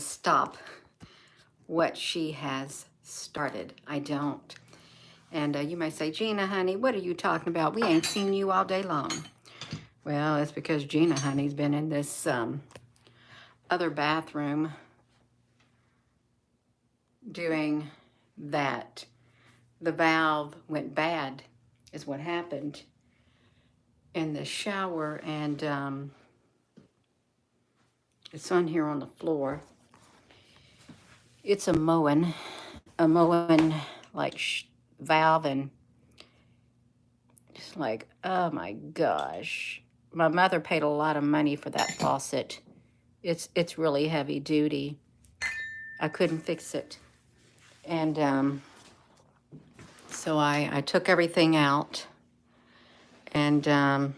stop what she has started. I don't. And you may say, Gina, honey, what are you talking about? We ain't seen you all day long. Well, it's because Gina, honey's been in this other bathroom doing that. The valve went bad is what happened in the shower, and it's on here on the floor. It's a Moen like valve, and it's like, oh my gosh. My mother paid a lot of money for that faucet. It's really heavy duty. I couldn't fix it. And so I took everything out, and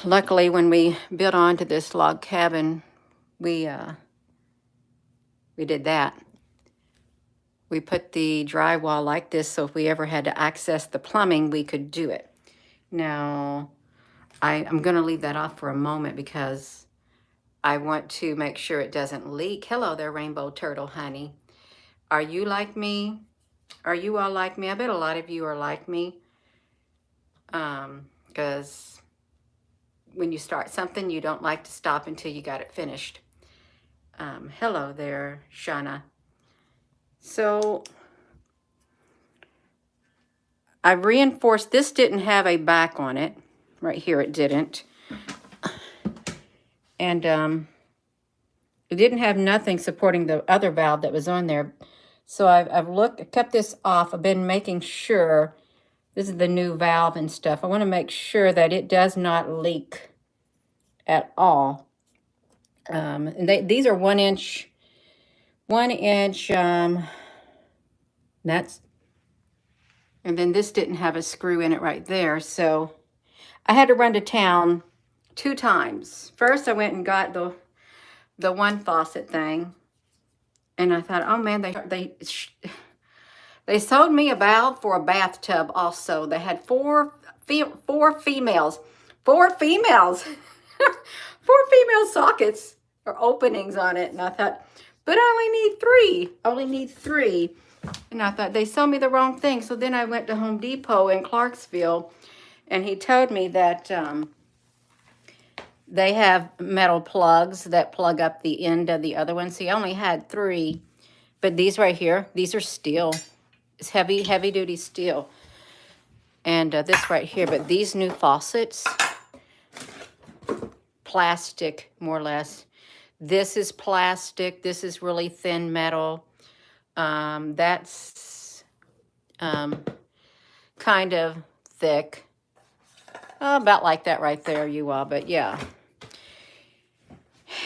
luckily when we built onto this log cabin, we did that. We put the drywall like this, so if we ever had to access the plumbing, we could do it. Now, I'm going to leave that off for a moment because I want to make sure it doesn't leak. Hello there, Rainbow Turtle, honey. Are you like me? Are you all like me? I bet a lot of you are like me. Because when you start something, you don't like to stop until you got it finished. Hello there, Shauna. So I reinforced, this didn't have a back on it. Right here it didn't. And it didn't have nothing supporting the other valve that was on there. So I've kept this off. I've been making sure, this is the new valve and stuff. I want to make sure that it does not leak at all. And these are 1 inch, that's, and then this didn't have a screw in it right there. So I had to run to town 2 times. First, I went and got the one faucet thing. And I thought, oh man, they sold me a valve for a bathtub also. They had four females, 4 females, 4 female sockets or openings on it. And I thought, but I only need 3. And I thought, they sold me the wrong thing. So then I went to Home Depot in Clarksville, and he told me that they have metal plugs that plug up the end of the other one. So he only had 3. But these right here, these are steel. It's heavy duty steel. And this right here, but these new faucets, plastic, more or less. This is plastic. This is really thin metal. That's kind of thick. About like that right there, you all, but yeah.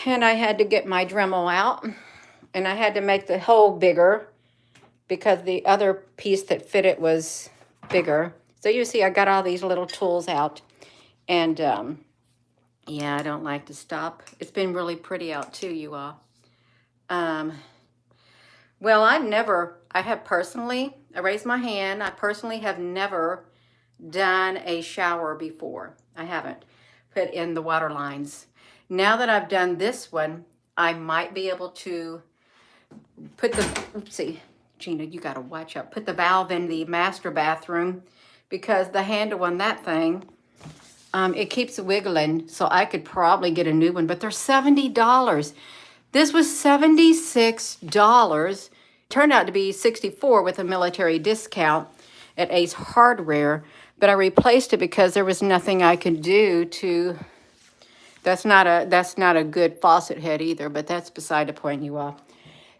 And I had to get my Dremel out, and I had to make the hole bigger because the other piece that fit it was bigger. So you see, I got all these little tools out, and yeah, I don't like to stop. It's been really pretty out too, you all. Well, I raised my hand, I personally have never done a shower before. I haven't put in the water lines. Now that I've done this one, I might be able to put the, oopsie, Gina, you gotta watch out. Put the valve in the master bathroom because the handle on that thing, it keeps wiggling. So I could probably get a new one, but they're $70. This was $76. Turned out to be $64 with a military discount at Ace Hardware, but I replaced it because there was nothing I could do to, that's not a good faucet head either, but that's beside the point, you all.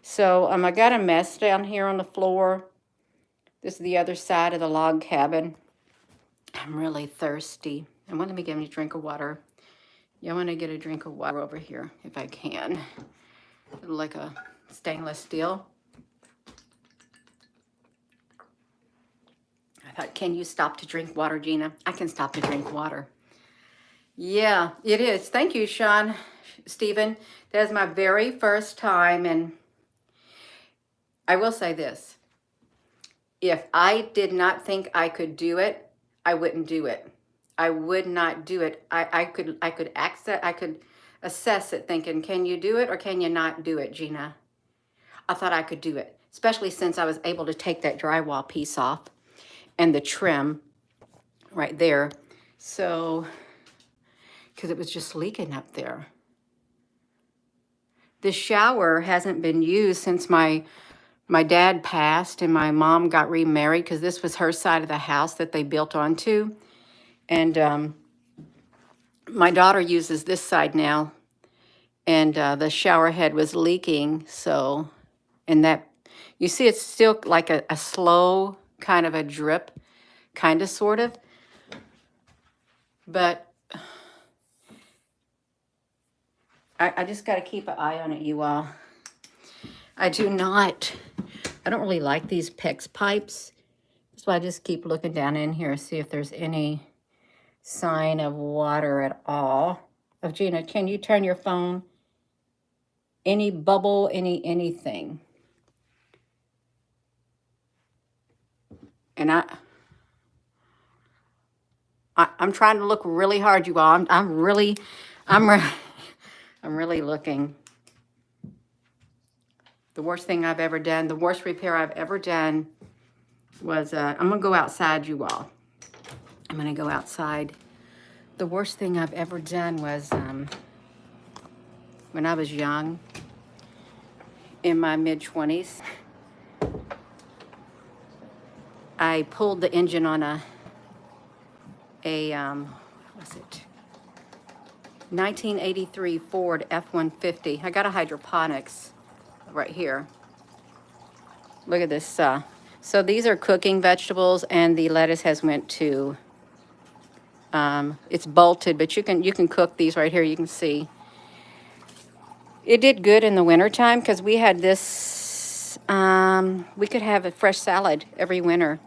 So I got a mess down here on the floor. This is the other side of the log cabin. I'm really thirsty. Let me get me a drink of water. Yeah, I want to get a drink of water over here if I can. Like a stainless steel. I thought, can you stop to drink water, Gina? I can stop to drink water. Yeah, it is. Thank you, Stephen. That is my very first time, and I will say this. If I did not think I could do it, I wouldn't do it. I would not do it. I could assess it thinking, can you do it or can you not do it, Gina? I thought I could do it, especially since I was able to take that drywall piece off and the trim right there. So, because it was just leaking up there. This shower hasn't been used since my dad passed and my mom got remarried, because this was her side of the house that they built onto. And my daughter uses this side now, and the shower head was leaking. So, and that, you see, it's still like a slow kind of a drip, kind of, sort of. But I just got to keep an eye on it, you all. I don't really like these PEX pipes. So I just keep looking down in here, see if there's any sign of water at all. Oh, Gina, can you turn your phone? Any bubble, anything. And I'm trying to look really hard, you all. I'm really looking. The worst thing I've ever done, the worst repair I've ever done was, I'm gonna go outside, you all. I'm gonna go outside. The worst thing I've ever done was when I was young, in my mid-20s, I pulled the engine on a what was it? 1983 Ford F-150. I got a hydroponics right here. Look at this. So these are cooking vegetables, and the lettuce has went to, it's bolted, but you can cook these right here. You can see. It did good in the wintertime because we had this, we could have a fresh salad every winter.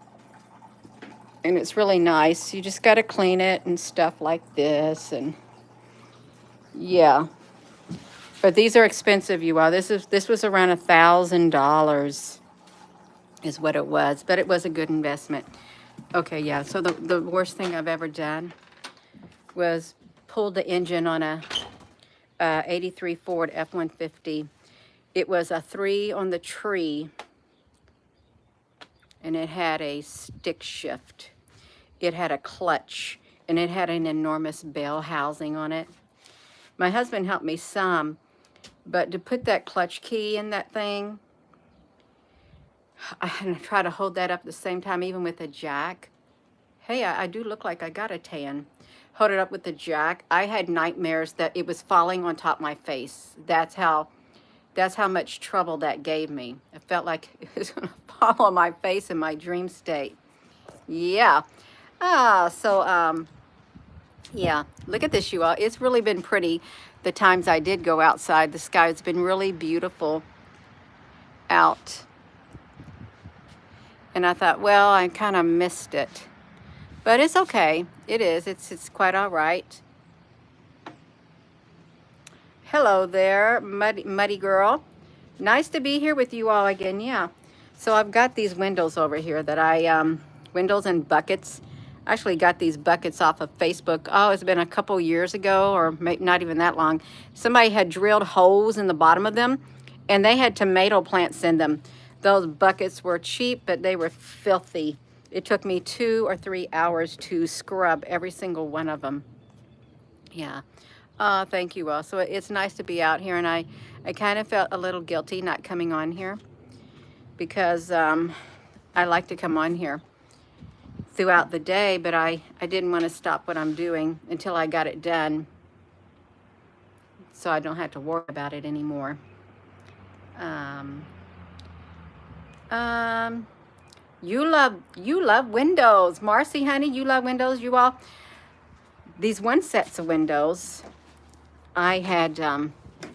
And it's really nice. You just got to clean it and stuff like this. And yeah. But these are expensive, you all. This was around $1,000 is what it was. But it was a good investment. Okay, yeah. So the worst thing I've ever done was pulled the engine on a 83 Ford F-150. It was a 3 on the tree, and it had a stick shift. It had a clutch, and it had an enormous bell housing on it. My husband helped me some, but to put that clutch key in that thing, I had to try to hold that up at the same time, even with a jack. Hey, I do look like I got a tan. Hold it up with the jack. I had nightmares that it was falling on top of my face. That's how much trouble that gave me. I felt like it was going to fall on my face in my dream state. Yeah. Yeah, look at this, you all. It's really been pretty the times I did go outside. The sky's been really beautiful out. And I thought, well, I kind of missed it. But it's okay. It is. It's quite all right. Hello there, muddy girl. Nice to be here with you all again. Yeah. So I've got these windows over here that windows and buckets. I actually got these buckets off of Facebook. Oh, it's been a couple years ago, or maybe not even that long. Somebody had drilled holes in the bottom of them, and they had tomato plants in them. Those buckets were cheap, but they were filthy. It took me 2 or 3 hours to scrub every single one of them. Yeah. Thank you all. So it's nice to be out here, and I kind of felt a little guilty not coming on here because I like to come on here throughout the day, but I didn't want to stop what I'm doing until I got it done, so I don't have to worry about it anymore. You love windows. Marcy, honey, you love windows, you all. These one sets of windows, I had,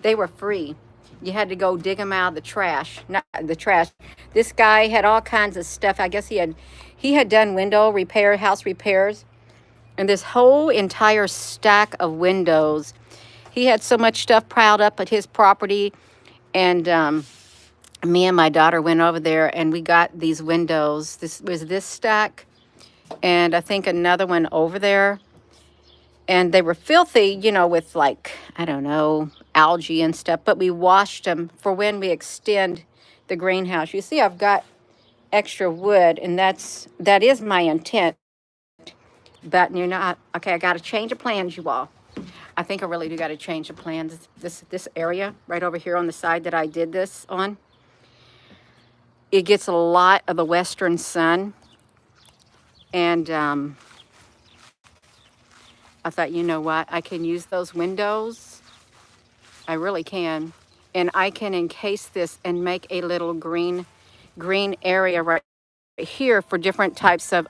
they were free. You had to go dig them out of the trash. Not the trash. This guy had all kinds of stuff. I guess he had done window repair, house repairs. And this whole entire stack of windows. He had so much stuff piled up at his property. And me and my daughter went over there and we got these windows. This was this stack. And I think another one over there. And they were filthy, you know, with like, I don't know, algae and stuff, but we washed them for when we extend the greenhouse. You see, I've got extra wood, and that is my intent. But you're not, okay, I got to change the plans, you all. I think I really do got to change the plans. This area right over here on the side that I did this on, it gets a lot of the western sun. And I thought, you know what, I can use those windows. I really can. And I can encase this and make a little green area right here for different types of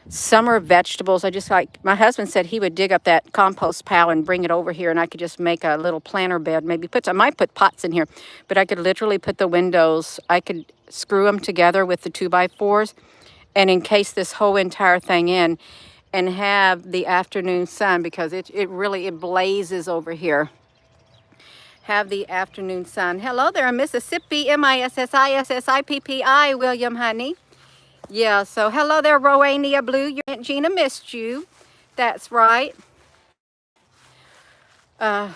summer vegetables. I just like, my husband said he would dig up that compost pile and bring it over here, and I could just make a little planter bed. Maybe I might put pots in here, but I could literally put the windows, I could screw them together with the 2x4s and encase this whole entire thing in and have the afternoon sun, because it really, it blazes over here. Have the afternoon sun. Hello there, Mississippi, Mississippi, William, honey. Yeah, so hello there, Roania Blue. Your Aunt Gina missed you. That's right. I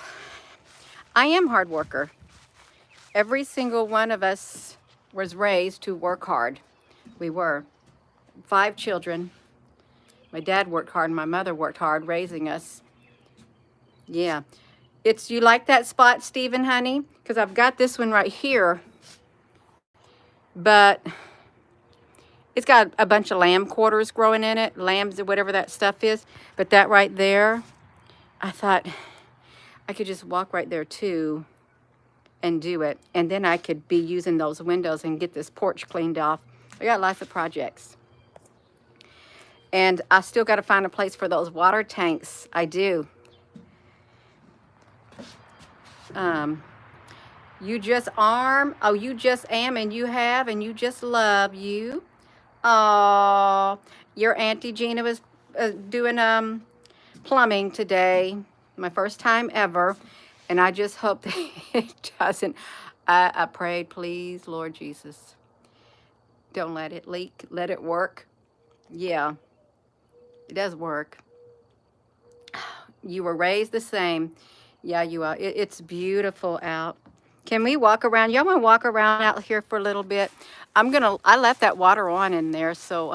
am hard worker. Every single one of us was raised to work hard. We were 5 children. My dad worked hard and my mother worked hard raising us. Yeah. You like that spot, Stephen, honey? Because I've got this one right here, but it's got a bunch of lamb quarters growing in it, lambs or whatever that stuff is. But that right there, I thought I could just walk right there too and do it. And then I could be using those windows and get this porch cleaned off. I got lots of projects. And I still got to find a place for those water tanks. I do. You just you just am, and you have, and you just love you. Oh, your Auntie Gina was doing plumbing today, my first time ever, and I just hope that it doesn't. I prayed, please, Lord Jesus, don't let it leak, let it work. Yeah, it does work. You were raised the same. Yeah, you are. It's beautiful out. Can we walk around? Y'all want to walk around out here for a little bit? I left that water on in there, so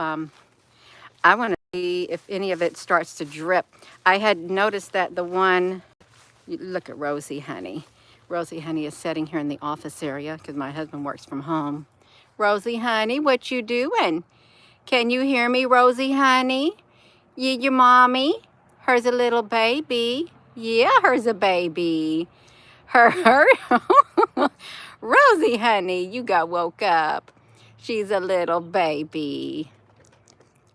I want to see if any of it starts to drip. I had noticed that the one, look at Rosie, honey. Rosie, honey, is sitting here in the office area because my husband works from home. Rosie, honey, what you doing? Can you hear me, Rosie, honey? Your mommy? Her's a little baby. Yeah, her's a baby. Her. Rosie, honey, you got woke up. She's a little baby.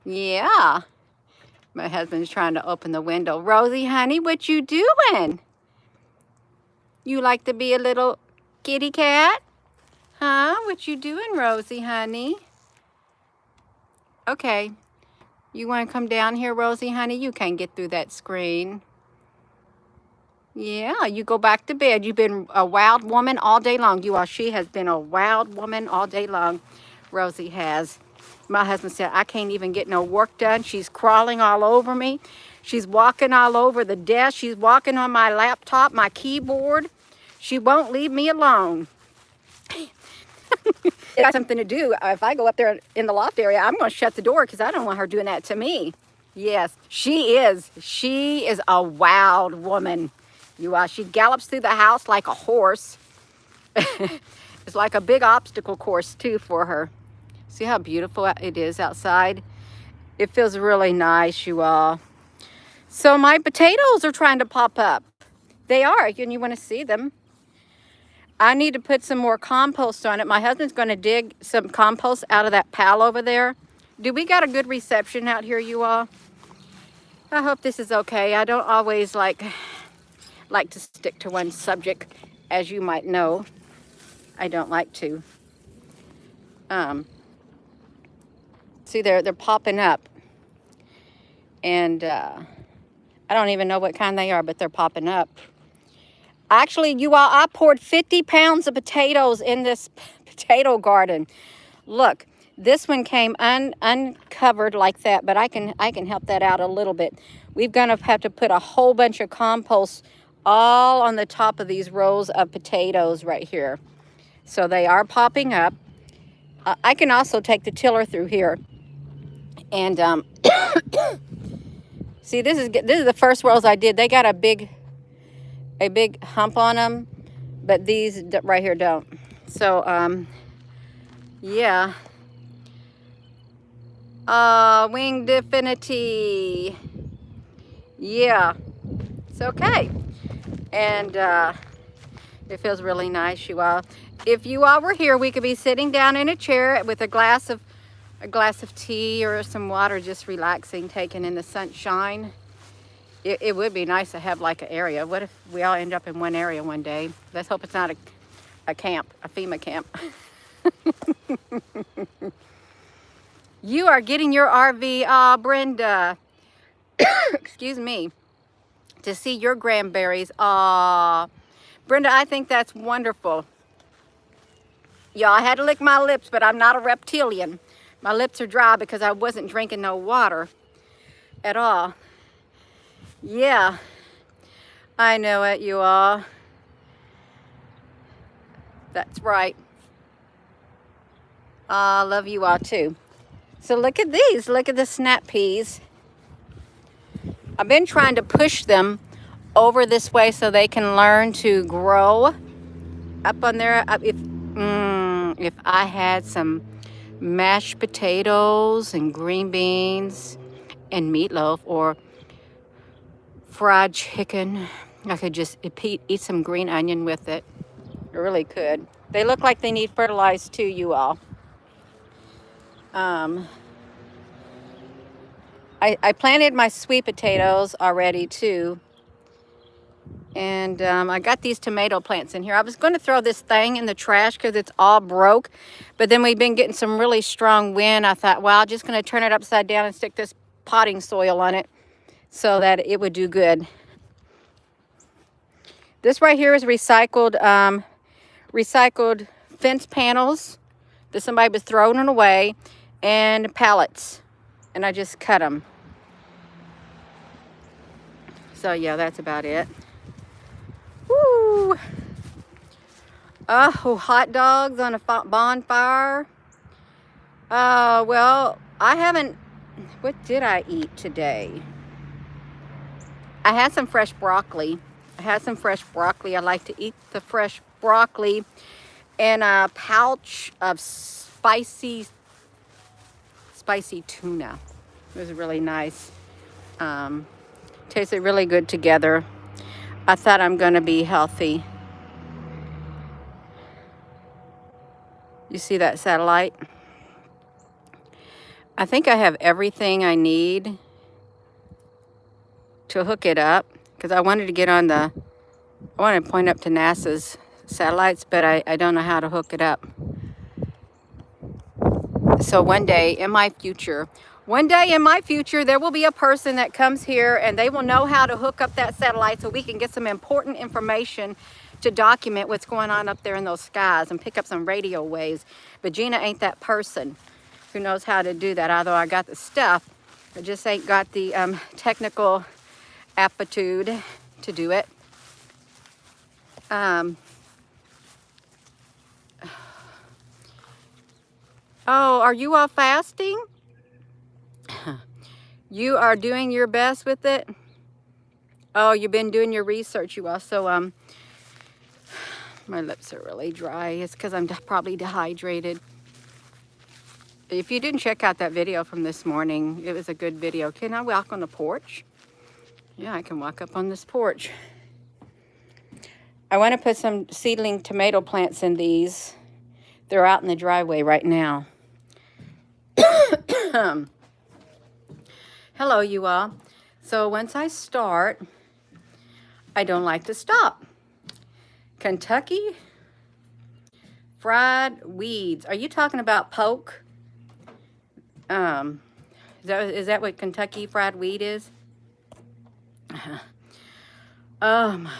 Yeah. My husband's trying to open the window. Rosie, honey, what you doing? You like to be a little kitty cat? Huh? What you doing, Rosie, honey? Okay. You want to come down here, Rosie, honey? You can't get through that screen. Yeah, you go back to bed. You've been a wild woman all day long. She has been a wild woman all day long. Rosie has. My husband said, I can't even get no work done. She's crawling all over me. She's walking all over the desk. She's walking on my laptop, my keyboard. She won't leave me alone. It got something to do. If I go up there in the loft area, I'm going to shut the door because I don't want her doing that to me. Yes, she is. She is a wild woman. She gallops through the house like a horse. It's like a big obstacle course too for her. See how beautiful it is outside? It feels really nice, you all. So my potatoes are trying to pop up. They are, and you want to see them. I need to put some more compost on it. My husband's going to dig some compost out of that pile over there. Do we got a good reception out here, you all? I hope this is okay. I don't always like to stick to one subject, as you might know. I don't like to. See, they're popping up, and I don't even know what kind they are, but they're popping up. Actually, you all, I poured 50 pounds of potatoes in this potato garden. Look, This one came uncovered like that, but I can help that out a little bit. We're gonna have to put a whole bunch of compost all on the top of these rows of potatoes right here. So they are popping up. I can also take the tiller through here and see, this is the first rows I did. They got a big hump on them, but these right here don't. So yeah. Wing Divinity. Yeah, it's okay. And it feels really nice, you all. If you all were here, we could be sitting down in a chair with a glass of tea or some water, just relaxing, taking in the sunshine. It would be nice to have like an area. What if we all end up in one area one day? Let's hope it's not a camp, a FEMA camp. You are getting your RV, Brenda. Excuse me. To see your cranberries. Brenda, I think that's wonderful. Y'all, I had to lick my lips, but I'm not a reptilian. My lips are dry because I wasn't drinking no water at all. Yeah, I know it, you all. That's right. I love you all too. So look at these. Look at the snap peas. I've been trying to push them over this way so they can learn to grow up on there. If I had some mashed potatoes and green beans and meatloaf or fried chicken, I could just eat some green onion with it. I really could. They look like they need fertilized too, you all. I planted my sweet potatoes already too. And I got these tomato plants in here. I was going to throw this thing in the trash because it's all broke. But then we've been getting some really strong wind. I thought, well, I'm just going to turn it upside down and stick this potting soil on it so that it would do good. This right here is recycled fence panels that somebody was throwing away, and pallets. And I just cut them. So yeah, that's about it. Woo! Oh, hot dogs on a bonfire. Well, I haven't. What did I eat today? I had some fresh broccoli. I like to eat the fresh broccoli and a pouch of spicy tuna. It was really nice. Tasted really good together. I thought I'm going to be healthy. You see that satellite? I think I have everything I need to hook it up because I wanted to get on I wanted to point up to NASA's satellites, but I don't know how to hook it up. So one day in my future, there will be a person that comes here and they will know how to hook up that satellite so we can get some important information to document what's going on up there in those skies and pick up some radio waves. But Gina ain't that person who knows how to do that, although I got the stuff. I just ain't got the technical aptitude to do it. Oh, are you all fasting? You are doing your best with it? Oh, you've been doing your research, you all. So, my lips are really dry. It's because I'm probably dehydrated. If you didn't check out that video from this morning, it was a good video. Can I walk on the porch? Yeah, I can walk up on this porch. I want to put some seedling tomato plants in these. They're out in the driveway right now. Hello, you all. So once I start, I don't like to stop. Kentucky fried weeds. Are you talking about poke? Is that what Kentucky fried weed is? Oh my.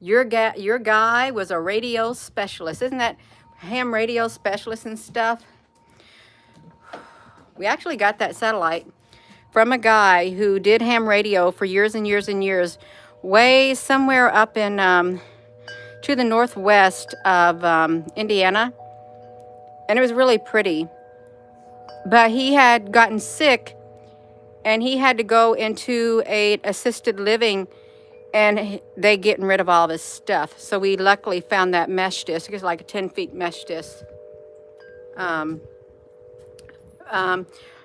Your guy was a radio specialist. Isn't that ham radio specialist and stuff? We actually got that satellite from a guy who did ham radio for years and years and years, way somewhere up in to the northwest of Indiana. And it was really pretty. But he had gotten sick and he had to go into a assisted living, and they getting rid of all of his stuff. So we luckily found that mesh disc. It's like a 10 feet mesh disc. Um,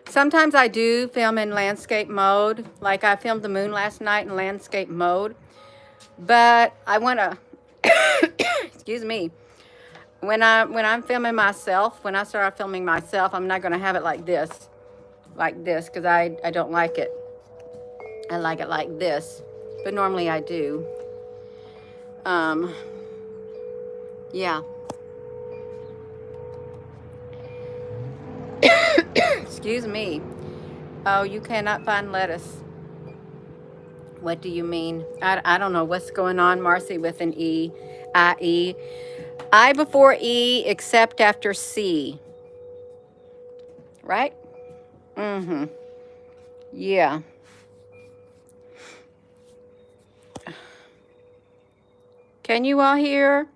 Sometimes I do film in landscape mode. Like I filmed the moon last night in landscape mode. But I want to, excuse me, when I'm filming myself, when I start filming myself, I'm not going to have it like this, because I don't like it. I like it like this, but normally I do. Yeah. Excuse me. Oh, you cannot find lettuce. What do you mean? I don't know what's going on, Marcy, with an E. I-E. I before E, except after C. Right? Mm-hmm. Yeah. Can you all hear?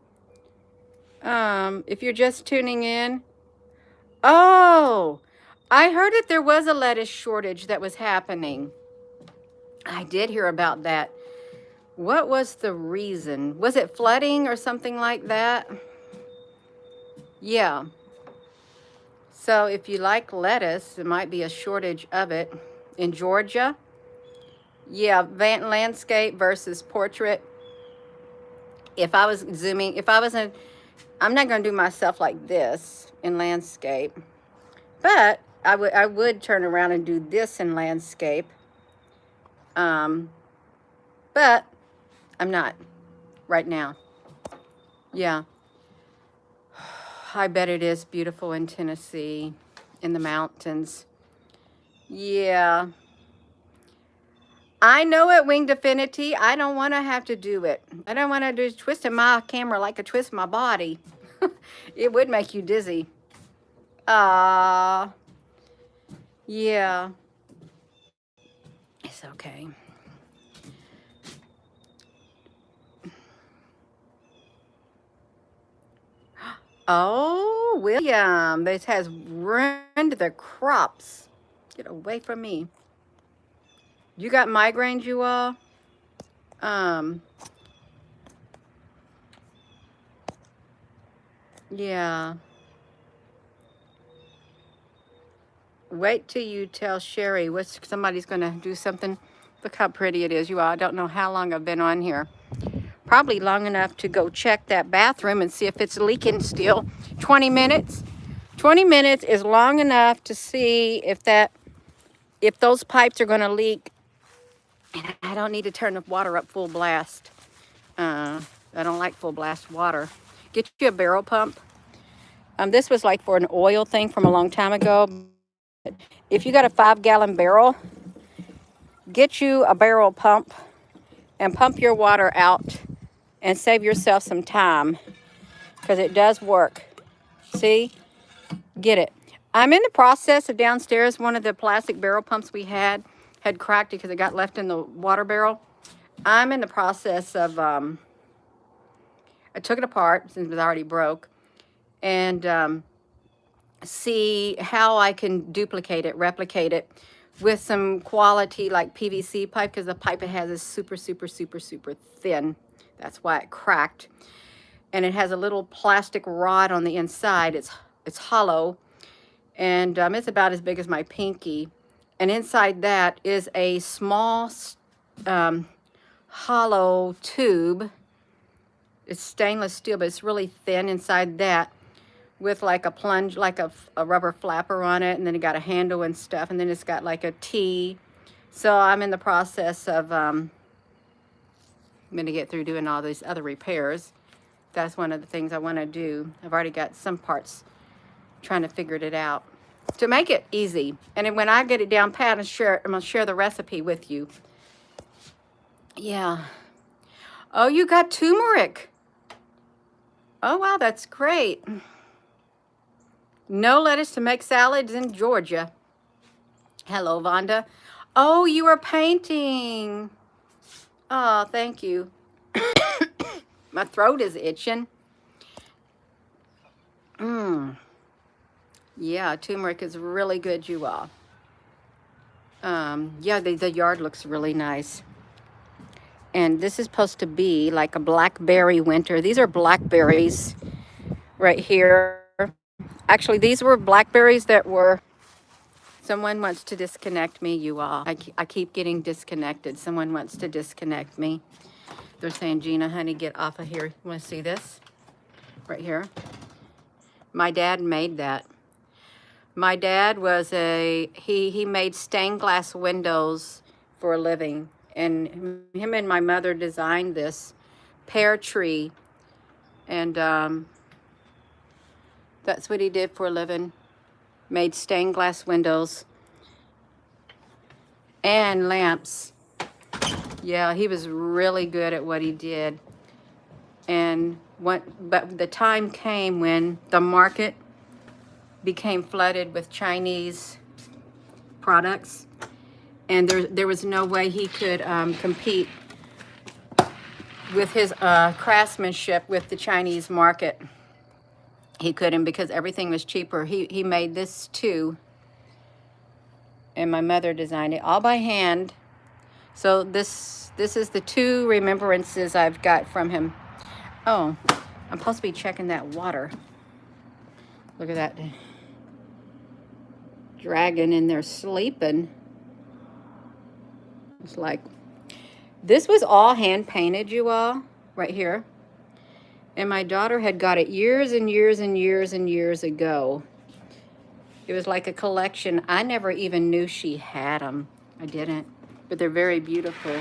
If you're just tuning in. Oh, I heard that there was a lettuce shortage that was happening. I did hear about that. What was the reason? Was it flooding or something like that? Yeah. So if you like lettuce, there might be a shortage of it in Georgia. Yeah, landscape versus portrait. If I was zooming, I'm not going to do myself like this in landscape, but I would turn around and do this in landscape. But I'm not right now. Yeah. I bet it is beautiful in Tennessee, in the mountains. Yeah. I know it, Winged Affinity. I don't want to have to do it. I don't want to do twisting my camera like I twist my body. It would make you dizzy. Yeah. It's okay. Oh, William, this has ruined the crops. Get away from me. You got migraines, you all? Yeah. Wait till you tell Sherry somebody's going to do something. Look how pretty it is, you all. I don't know how long I've been on here. Probably long enough to go check that bathroom and see if it's leaking still. 20 minutes. 20 minutes is long enough to see if those pipes are going to leak. And I don't need to turn the water up full blast. I don't like full blast water. Get you a barrel pump. This was like for an oil thing from a long time ago. If you got a 5-gallon barrel, get you a barrel pump and pump your water out and save yourself some time, because it does work. See? Get it. I'm in the process of downstairs. One of the plastic barrel pumps we had cracked because it got left in the water barrel. I'm in the process of, I took it apart since it was already broke, and see how I can replicate it with some quality like PVC pipe, because the pipe it has is super, super, super, super thin. That's why it cracked. And it has a little plastic rod on the inside. It's hollow, and it's about as big as my pinky. And inside that is a small hollow tube. It's stainless steel, but it's really thin inside that, with like a plunge, like a rubber flapper on it, and then it got a handle and stuff, and then it's got like a T. So I'm in the process of I'm going to get through doing all these other repairs. That's one of the things I want to do. I've already got some parts, trying to figure it out to make it easy. And then when I get it down pat, I'm going to share the recipe with you. Yeah. Oh, you got turmeric. Oh, wow, that's great. No lettuce to make salads in Georgia. Hello, Vonda. Oh, you are painting. Oh, thank you. My throat is itching. Yeah, turmeric is really good, you all. Yeah, the yard looks really nice. And this is supposed to be like a blackberry winter. These are blackberries right here. Actually, these were blackberries that were, someone wants to disconnect me, you all. I keep getting disconnected. Someone wants to disconnect me. They're saying, Gina, honey, get off of here. You want to see this? Right here. My dad made that. My dad was he made stained glass windows for a living. And him and my mother designed this pear tree. And that's what he did for a living. Made stained glass windows and lamps. Yeah, he was really good at what he did. And but the time came when the market became flooded with Chinese products, and there was no way he could compete with his craftsmanship with the Chinese market. He couldn't, because everything was cheaper. He made this too, and my mother designed it all by hand. So this is the 2 remembrances I've got from him. Oh, I'm supposed to be checking that water. Look at that dragon in there sleeping. It's like, this was all hand painted, you all, right here. And my daughter had got it years and years and years and years ago. It was like a collection. I never even knew she had them. I didn't, but they're very beautiful.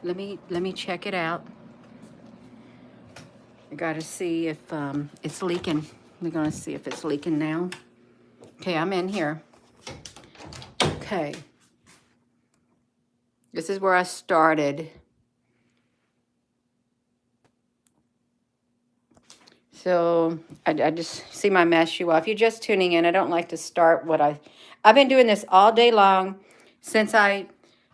Let me check it out. I gotta see if it's leaking. We're gonna see if it's leaking now. Okay, I'm in here. Okay. This is where I started. So I just see my mess, you all. If you're just tuning in, I don't like to start what I've been doing this all day long since I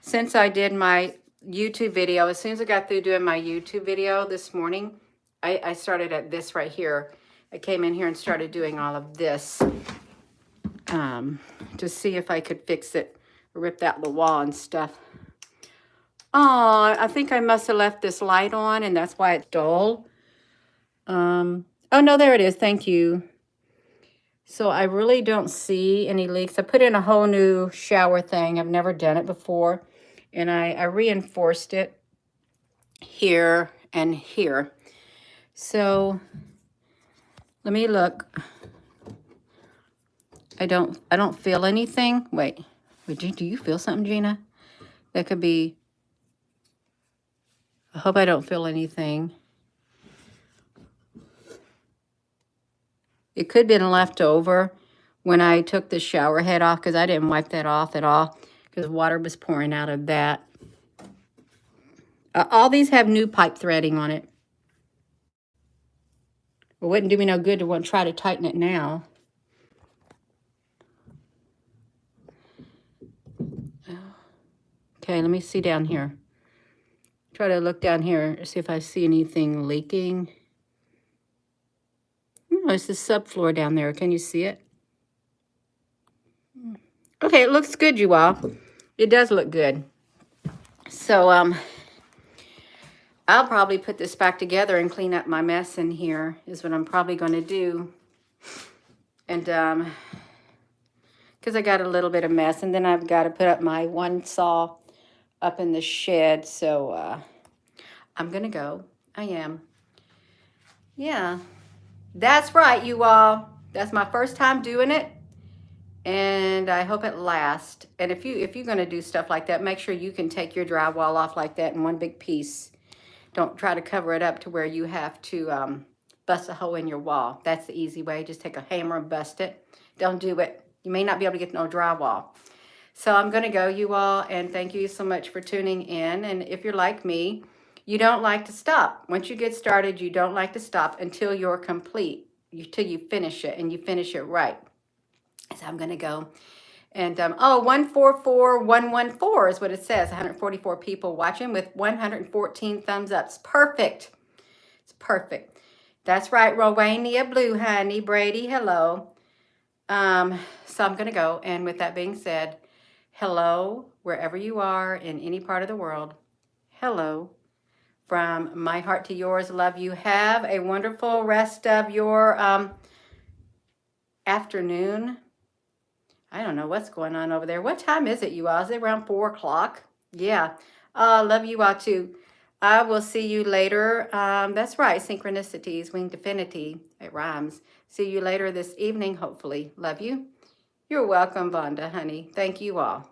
did my YouTube video. As soon as I got through doing my YouTube video this morning, I started at this right here. I came in here and started doing all of this to see if I could fix it, rip out the wall and stuff. Oh, I think I must have left this light on, and that's why it's dull. Oh, no, there it is. Thank you. So I really don't see any leaks. I put in a whole new shower thing. I've never done it before. And I reinforced it here and here. So let me look. I don't feel anything. Wait, do you feel something, Gina? That could be, I hope I don't feel anything. It could have been left over when I took the shower head off, because I didn't wipe that off at all, because water was pouring out of that. All these have new pipe threading on it. It wouldn't do me no good to want to try to tighten it now. Okay, let me see down here. Try to look down here, see if I see anything leaking. Oh, it's the subfloor down there. Can you see it? Okay, it looks good, you all. It does look good. So, I'll probably put this back together and clean up my mess in here, is what I'm probably going to do. And, because I got a little bit of mess, and then I've got to put up my one saw up in the shed. So, I'm going to go. I am. Yeah. That's right, you all. That's my first time doing it, and I hope it lasts. And if you're going to do stuff like that, make sure you can take your drywall off like that in one big piece. Don't try to cover it up to where you have to bust a hole in your wall. That's the easy way. Just take a hammer and bust it. Don't do it. You may not be able to get no drywall. So I'm going to go, you all, and thank you so much for tuning in. And if you're like me, you don't like to stop. Once you get started, you don't like to stop until you're complete, till you finish it, and you finish it right. So I'm going to go. And oh, 144114 is what it says. 144 people watching with 114 thumbs up. It's perfect. It's perfect. That's right, Rowania Blue, honey. Brady, hello. So I'm going to go. And with that being said, hello, wherever you are in any part of the world. Hello. From my heart to yours, love you. Have a wonderful rest of your afternoon. I don't know what's going on over there. What time is it, you all? Is it around 4 o'clock? Yeah. Love you all too. I will see you later. That's right. Synchronicities, winged affinity. It rhymes. See you later this evening, hopefully. Love you. You're welcome, Vonda, honey. Thank you all.